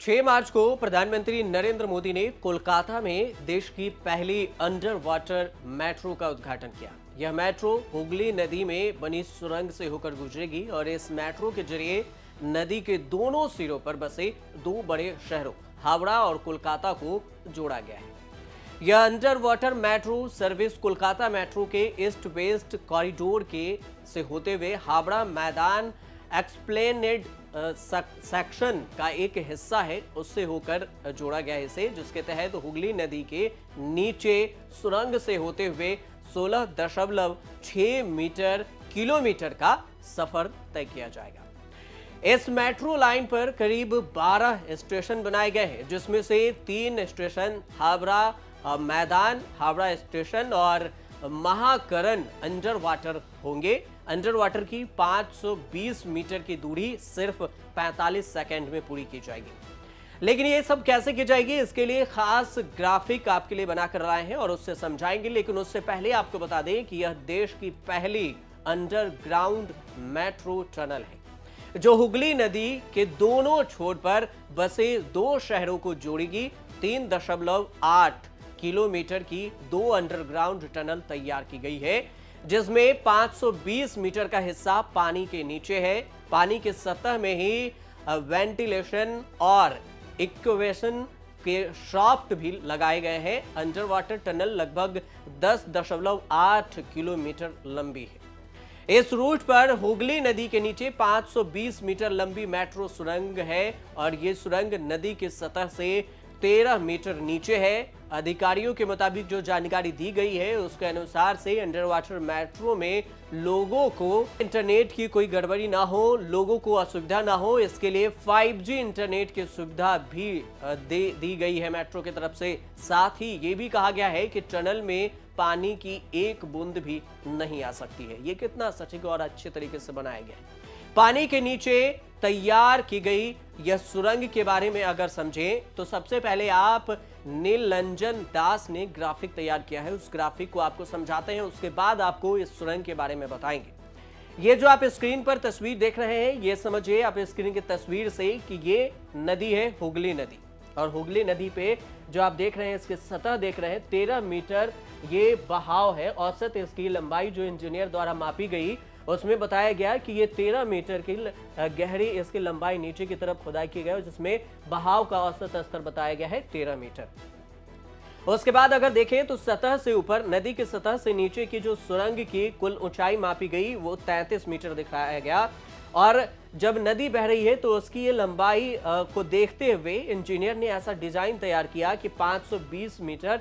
6 मार्च को प्रधानमंत्री नरेंद्र मोदी ने कोलकाता में देश की पहली अंडर वाटर मेट्रो का उद्घाटन किया। यह मेट्रो हुगली नदी में बनी सुरंग से होकर गुजरेगी और इस मेट्रो के जरिए नदी के दोनों सिरों पर बसे दो बड़े शहरों हावड़ा और कोलकाता को जोड़ा गया है। यह under water metro service Kolkata metro के ईस्ट वेस्ट कॉरिडोर के से होते हुए हावड़ा मैदान एक्सप्लेनेड सेक्शन का एक हिस्सा है, उससे होकर जोड़ा गया इसे, जिसके तहत हुगली नदी के नीचे सुरंग से होते हुए 16.6 मीटर किलोमीटर का सफर तय किया जाएगा। इस मेट्रो लाइन पर करीब 12 स्टेशन बनाए गए हैं, जिसमें से 3 स्टेशन हावड़ा मैदान हावड़ा स्टेशन और महाकरण अंडर वाटर होंगे। अंडर वाटर की 520 मीटर की दूरी सिर्फ 45 सेकंड में पूरी की जाएगी। लेकिन ये सब कैसे की जाएगी, इसके लिए खास ग्राफिक आपके लिए बनाकर लाए हैं और उससे समझाएंगे। लेकिन उससे पहले आपको बता दें कि यह देश की पहली अंडरग्राउंड मेट्रो टनल है, जो हुगली नदी के दोनों छोर पर बसे दो शहरों को जोड़ेगी। 3.8 किलोमीटर की 2 अंडरग्राउंड टनल तैयार की गई है, जिसमें 520 मीटर का हिस्सा पानी के नीचे है। पानी के सतह में ही वेंटिलेशन और इक्वेशन के शाफ्ट भी लगाए गए हैं। अंडर वाटर टनल लगभग 10.8 किलोमीटर लंबी है। इस रूट पर हुगली नदी के नीचे 520 मीटर लंबी मेट्रो सुरंग है और ये सुरंग नदी की सतह से 13 मीटर नीचे है। अधिकारियों के मुताबिक जो जानकारी दी गई है उसके अनुसार से अंडर वाटर मेट्रो में लोगों को इंटरनेट की कोई गड़बड़ी ना हो, लोगों को असुविधा ना हो, इसके लिए 5G इंटरनेट की सुविधा भी दी गई है मेट्रो की तरफ से। साथ ही ये भी कहा गया है कि टनल में पानी की एक बूंद भी नहीं आ सकती है। ये कितना सटीक और अच्छे तरीके से बनाया गया है। पानी के नीचे तैयार की गई यह सुरंग के बारे में अगर समझें तो सबसे पहले आप नीलंजन दास ने ग्राफिक तैयार किया है, उस ग्राफिक को आपको समझाते हैं, उसके बाद आपको इस सुरंग के बारे में बताएंगे। ये जो आप स्क्रीन पर तस्वीर देख रहे हैं, ये समझिए आप स्क्रीन की तस्वीर से कि ये नदी है हुगली नदी, और हुगली नदी पे जो आप देख रहे हैं इसकी सतह देख रहे हैं 13 मीटर ये बहाव है। औसत इसकी लंबाई जो इंजीनियर द्वारा मापी गई उसमें बताया गया कि ये 13 मीटर की गहरी इसकी लंबाई नीचे की तरफ खुदाई की गई, जिसमें बहाव का औसत स्तर बताया गया है 13 मीटर। उसके बाद अगर देखें तो सतह से ऊपर नदी की सतह से नीचे की जो सुरंग की कुल ऊंचाई मापी गई वो 33 मीटर दिखाया गया। और जब नदी बह रही है तो उसकी ये लंबाई को देखते हुए इंजीनियर ने ऐसा डिजाइन तैयार किया कि 520 मीटर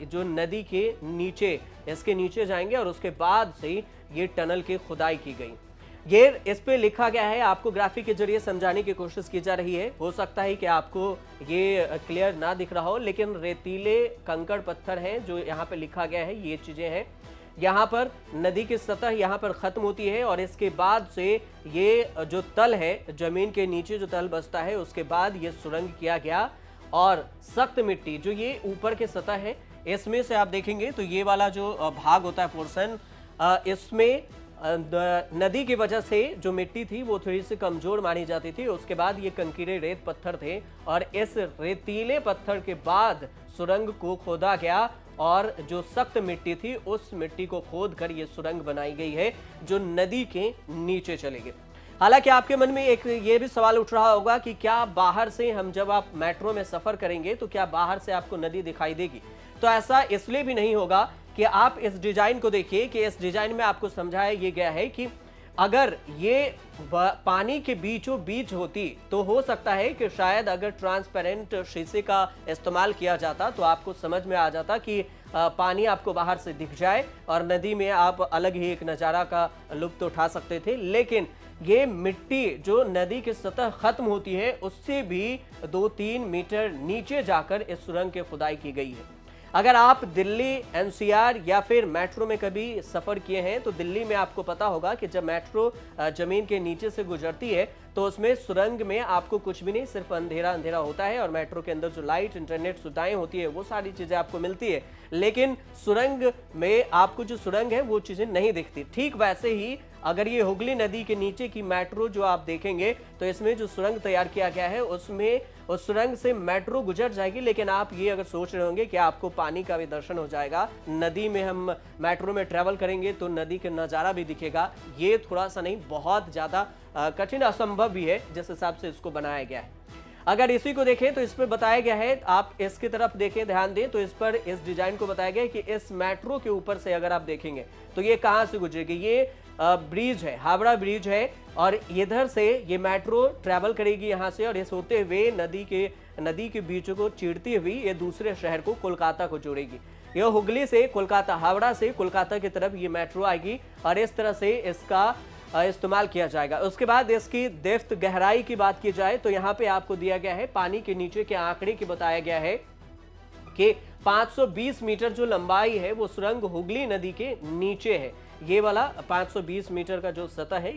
जो नदी के नीचे इसके नीचे जाएंगे और उसके बाद से ये टनल की खुदाई की गई। ये इस पे लिखा गया है, आपको ग्राफिक के जरिए समझाने की कोशिश की जा रही है। हो सकता है कि आपको ये क्लियर ना दिख रहा हो, लेकिन रेतीले कंकड़ पत्थर हैं जो यहाँ पे लिखा गया है, ये चीजें हैं। यहाँ पर नदी की सतह यहाँ पर खत्म होती है और इसके बाद से ये जो तल है, जमीन के नीचे जो तल बसता है, उसके बाद ये सुरंग किया गया। और सख्त मिट्टी जो ये ऊपर के सतह है, इसमें से आप देखेंगे तो ये वाला जो भाग होता है पोर्शन, इसमें नदी की वजह से जो मिट्टी थी वो थोड़ी सी कमजोर मानी जाती थी। उसके बाद ये कंकीरे रेत पत्थर थे और इस रेतीले पत्थर के बाद सुरंग को खोदा गया और जो सख्त मिट्टी थी उस मिट्टी को खोद कर ये सुरंग बनाई गई है जो नदी के नीचे चलेगी। हालांकि आपके मन में एक ये भी सवाल उठ रहा होगा कि क्या बाहर से हम जब आप मेट्रो में सफर करेंगे तो क्या बाहर से आपको नदी दिखाई देगी? तो ऐसा इसलिए भी नहीं होगा कि आप इस डिजाइन को देखिए कि इस डिजाइन में आपको समझाया ये गया है कि अगर ये पानी के बीचों बीच होती तो हो सकता है कि शायद अगर ट्रांसपेरेंट शीशे का इस्तेमाल किया जाता तो आपको समझ में आ जाता कि पानी आपको बाहर से दिख जाए और नदी में आप अलग ही एक नज़ारा का लुत्फ उठा सकते थे। लेकिन ये मिट्टी जो नदी की सतह खत्म होती है उससे भी 2-3 मीटर नीचे जाकर इस सुरंग की खुदाई की गई है। अगर आप दिल्ली एनसीआर या फिर मेट्रो में कभी सफर किए हैं तो दिल्ली में आपको पता होगा कि जब मेट्रो जमीन के नीचे से गुजरती है तो उसमें सुरंग में आपको कुछ भी नहीं, सिर्फ अंधेरा अंधेरा होता है और मेट्रो के अंदर जो लाइट इंटरनेट सुविधाएं होती है वो सारी चीजें आपको मिलती है, लेकिन सुरंग में आपको जो सुरंग है वो चीजें नहीं दिखती। ठीक वैसे ही अगर ये हुगली नदी के नीचे की मेट्रो जो आप देखेंगे तो इसमें जो सुरंग तैयार किया गया है उसमें उस सुरंग से मेट्रो गुजर जाएगी। लेकिन आप ये अगर सोच रहे होंगे कि आपको पानी का भी दर्शन हो जाएगा, नदी में हम मेट्रो में ट्रेवल करेंगे तो नदी का नज़ारा भी दिखेगा, ये थोड़ा सा नहीं, बहुत ज़्यादा कठिन, असंभव भी है जिस हिसाब से इसको बनाया गया है। अगर इसी को देखें तो इस पर बताया गया है, आप इसकी तरफ देखें, ध्यान दें तो इस पर इस डिजाइन को बताया गया है कि इस मेट्रो के ऊपर से अगर आप देखेंगे तो ये कहां से गुजरेगी। ये ब्रिज है, हावड़ा ब्रिज है, और इधर से ये मेट्रो ट्रैवल करेगी यहां से, और इस होते हुए नदी के बीच को चीरती हुई ये दूसरे शहर को, कोलकाता को जोड़ेगी। ये हुगली से कोलकाता, हावड़ा से कोलकाता की तरफ ये मेट्रो आएगी और इस तरह से इसका इस्तेमाल किया जाएगा। उसके बाद इसकी डेप्थ, गहराई की बात की जाए तो यहाँ पे आपको दिया गया है पानी के नीचे के आंकड़े की बताया गया है कि 520 मीटर जो लंबाई है वो सुरंग हुगली नदी के नीचे है। ये वाला 520 मीटर का जो सतह है,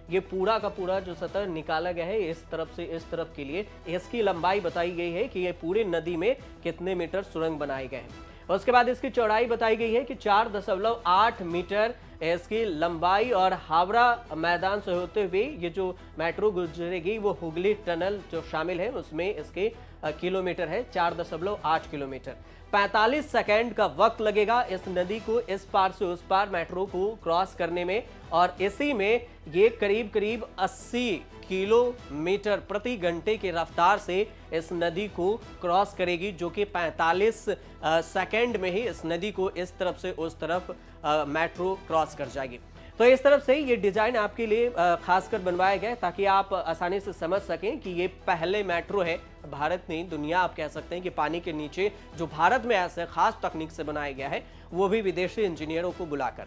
ये पूरा का पूरा जो सतह निकाला गया है इस तरफ से इस तरफ के लिए, इसकी लंबाई बताई गई है कि ये पूरे नदी में कितने मीटर सुरंग बनाए गए हैं। उसके बाद इसकी चौड़ाई बताई गई है कि 4.8 मीटर इसकी लंबाई, और हावड़ा मैदान से होते हुए ये जो मेट्रो गुजरेगी वो हुगली टनल जो शामिल है उसमें इसके किलोमीटर है 4.8 किलोमीटर। 45 सेकंड का वक्त लगेगा इस नदी को इस पार से उस पार मेट्रो को क्रॉस करने में, और इसी में ये करीब करीब 80 किलोमीटर प्रति घंटे की रफ्तार से इस नदी को क्रॉस करेगी, जो कि 45 सेकंड में ही इस नदी को इस तरफ से उस तरफ मेट्रो क्रॉस कर जाएगी। तो इस तरफ से ये डिजाइन आपके लिए खासकर बनवाया गया है ताकि आप आसानी से समझ सकें कि ये पहले मेट्रो है भारत नहीं, दुनिया आप कह सकते हैं कि पानी के नीचे जो भारत में ऐसे खास तकनीक से बनाया गया है, वो भी विदेशी इंजीनियरों को बुलाकर।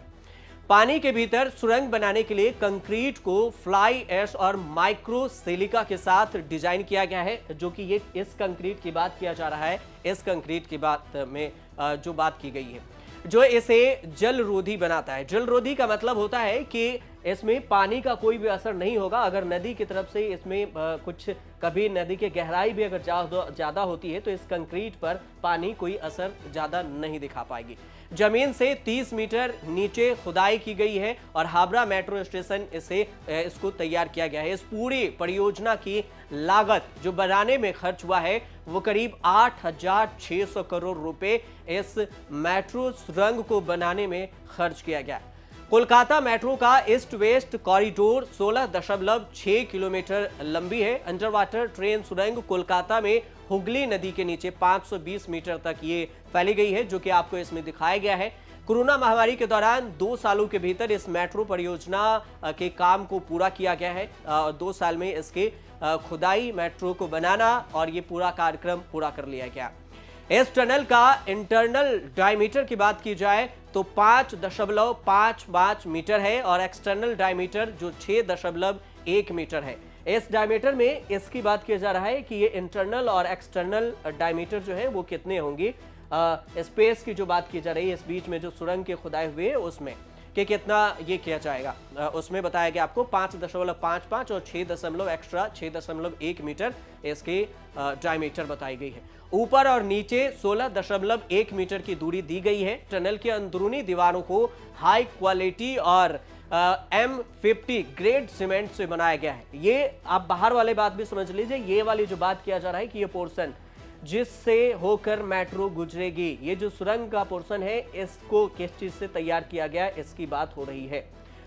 पानी के भीतर सुरंग बनाने के लिए कंक्रीट को फ्लाई ऐश और माइक्रो सिलिका के साथ डिजाइन किया गया है, जो कि ये इस कंक्रीट की बात किया जा रहा है, इस कंक्रीट की बात में जो बात की गई है, जो इसे जल रोधी बनाता है। जल रोधी का मतलब होता है कि इसमें पानी का कोई भी असर नहीं होगा। अगर नदी की तरफ से इसमें कुछ कभी नदी की गहराई भी अगर ज्यादा होती है तो इस कंक्रीट पर पानी कोई असर ज्यादा नहीं दिखा पाएगी। जमीन से 30 मीटर नीचे खुदाई की गई है और हावड़ा मेट्रो स्टेशन इसको तैयार किया गया है। इस पूरी परियोजना की लागत जो बनाने में खर्च हुआ है वो करीब 8,600 करोड़ रुपए इस मेट्रो सुरंग को बनाने में खर्च किया गया। कोलकाता मेट्रो का ईस्ट वेस्ट कॉरिडोर 16.6 किलोमीटर लंबी है। अंडर वाटर ट्रेन सुरंग कोलकाता में हुगली नदी के नीचे 520 मीटर तक ये फैली गई है, जो कि आपको इसमें दिखाया गया है। कोरोना महामारी के दौरान 2 सालों के भीतर इस मेट्रो परियोजना के काम को पूरा किया गया है। 2 साल में इसके खुदाई, मेट्रो को बनाना और ये पूरा कार्यक्रम पूरा कर लिया गया। इस टनल का इंटरनल डायमीटर की बात की जाए तो 5.55 मीटर है और एक्सटर्नल डायमीटर जो 6.1 मीटर है। इस डायमीटर में इसकी बात किया जा रहा है कि ये इंटरनल और एक्सटर्नल डायमीटर जो है वो कितने होंगे। स्पेस की जो बात की जा रही है इस बीच में जो सुरंग के खुदाए हुए उसमें कि कितना ये किया जाएगा, उसमें बताया गया आपको 5.55 और 6.1 मीटर इसके डायमीटर बताई गई है। ऊपर और नीचे 16.1 मीटर की दूरी दी गई है। टनल के अंदरूनी दीवारों को हाई क्वालिटी और M50 ग्रेड सीमेंट से बनाया गया है। ये आप बाहर वाले बात भी समझ लीजिए, ये वाली जो बात किया जा रहा है कि ये पोर्शन जिससे होकर मेट्रो गुजरेगी, ये जो सुरंग का पोर्शन है इसको किस चीज से तैयार किया गया है इसकी बात हो रही है।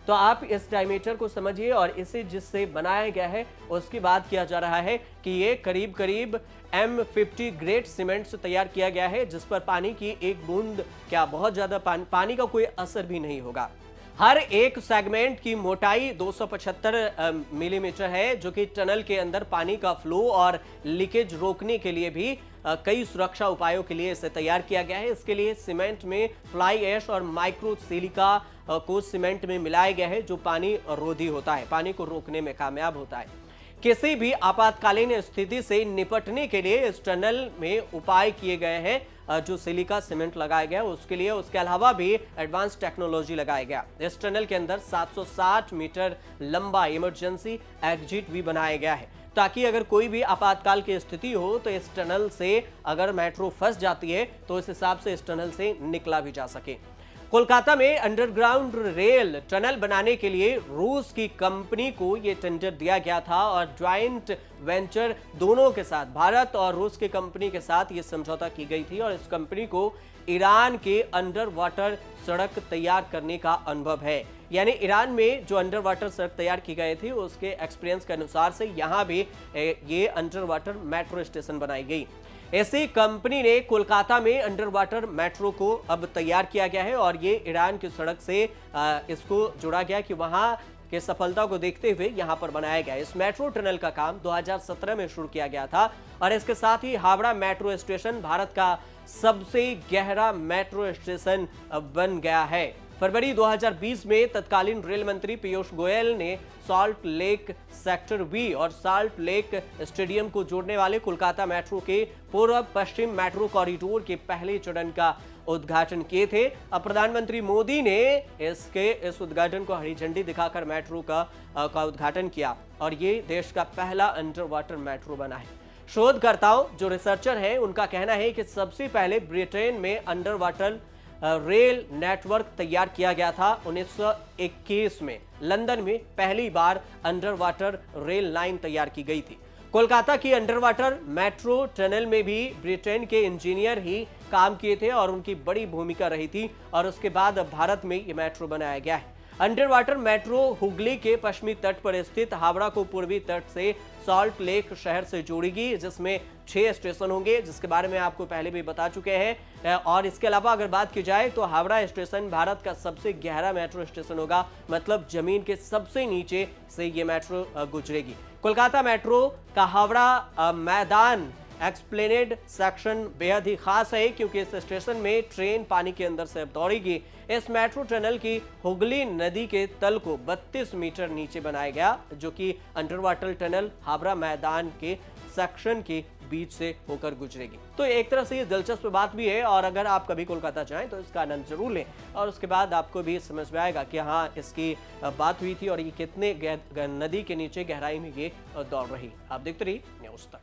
तो आप इस डायमीटर को समझिए और इसे जिससे बनाया गया है उसकी बात किया जा रहा है कि ये करीब करीब M50 ग्रेड सीमेंट से तैयार किया गया है, जिस पर पानी की एक बूंद क्या बहुत ज्यादा पानी का कोई असर भी नहीं होगा। हर एक सेगमेंट की मोटाई 275 मिलीमीटर है, जो कि टनल के अंदर पानी का फ्लो और लीकेज रोकने के लिए भी कई सुरक्षा उपायों के लिए इसे तैयार किया गया है। इसके लिए सीमेंट में फ्लाई ऐश और माइक्रो सिलिका को सीमेंट में मिलाया गया है, जो पानी रोधी होता है, पानी को रोकने में कामयाब होता है। किसी भी आपातकालीन स्थिति से निपटने के लिए इस टनल में उपाय किए गए हैं, जो सिलिका सीमेंट लगाया गया उसके लिए। उसके अलावा भी एडवांस टेक्नोलॉजी लगाया गया। इस टनल के अंदर 760 मीटर लंबा इमरजेंसी एग्जिट भी बनाया गया है, ताकि अगर कोई भी आपातकाल की स्थिति हो तो इस टनल से अगर मेट्रो फंस जाती है तो इस हिसाब से इस टनल से निकला भी जा सके। कोलकाता में अंडरग्राउंड रेल टनल बनाने के लिए रूस की कंपनी को यह टेंडर दिया गया था और ज्वाइंट वेंचर दोनों के साथ, भारत और रूस की कंपनी के साथ यह समझौता की गई थी और इस कंपनी को ईरान के अंडर वाटर सड़क तैयार करने का अनुभव है। यानी ईरान में जो अंडर वाटर सड़क तैयार की गई थी उसके एक्सपीरियंस के अनुसार से यहां भी ये अंडर वाटर मेट्रो स्टेशन बनाई गई। ऐसी कंपनी ने कोलकाता में अंडर वाटर मेट्रो को अब तैयार किया गया है और ये ईरान की सड़क से इसको जोड़ा गया कि वहां के सफलता को देखते हुए यहां पर बनाया गया। इस मेट्रो टनल का काम 2017 में शुरू किया गया था और इसके साथ ही हावड़ा मेट्रो स्टेशन भारत का सबसे गहरा मेट्रो स्टेशन बन गया है। फरवरी 2020 में तत्कालीन रेल मंत्री पीयूष गोयल ने सॉल्ट लेक सेक्टर बी और सॉल्ट लेक स्टेडियम को जोड़ने वाले कोलकाता मेट्रो के पूर्व पश्चिम मेट्रो कॉरिडोर के पहले चरण का उद्घाटन किए थे। अब प्रधानमंत्री मोदी ने इस उद्घाटन को हरी झंडी दिखाकर मेट्रो का उद्घाटन किया और ये देश का पहला अंडर वाटर मेट्रो बना है। शोधकर्ताओं जो रिसर्चर हैं उनका कहना है कि सबसे पहले ब्रिटेन में अंडर वाटर रेल नेटवर्क तैयार किया गया था। 1921 में लंदन में पहली बार अंडर वाटर रेल लाइन तैयार की गई थी। कोलकाता की अंडर वाटर मेट्रो टनल में भी ब्रिटेन के इंजीनियर ही काम किए थे और उनकी बड़ी भूमिका रही थी और उसके बाद भारत में ये मेट्रो बनाया गया है। अंडर वाटर मेट्रो हुगली के पश्चिमी तट पर स्थित हावड़ा को पूर्वी तट से सॉल्ट लेक शहर से जोड़ेगी, जिसमें 6 स्टेशन होंगे, जिसके बारे में आपको पहले भी बता चुके हैं। और इसके अलावा अगर बात की जाए तो हावड़ा स्टेशन भारत का सबसे गहरा मेट्रो स्टेशन होगा, मतलब जमीन के सबसे नीचे से ये मेट्रो गुजरेगी। कोलकाता मेट्रो का हावड़ा मैदान एक्सप्लेनेड सेक्शन बेहद ही खास है क्योंकि इस स्टेशन में ट्रेन पानी के अंदर से दौड़ेगी। इस मेट्रो टनल की हुगली नदी के तल को 32 मीटर नीचे बनाया गया, जो कि अंडर वाटर टनल हावड़ा मैदान के सेक्शन के बीच से होकर गुजरेगी। तो एक तरह से ये दिलचस्प बात भी है और अगर आप कभी कोलकाता जाएं तो इसका आनंद जरूर लें और उसके बाद आपको भी समझ में आएगा कि हाँ, इसकी बात हुई थी और ये कितने नदी के नीचे गहराई में ये दौड़ रही। आप देखते रहिए न्यूज़ तक।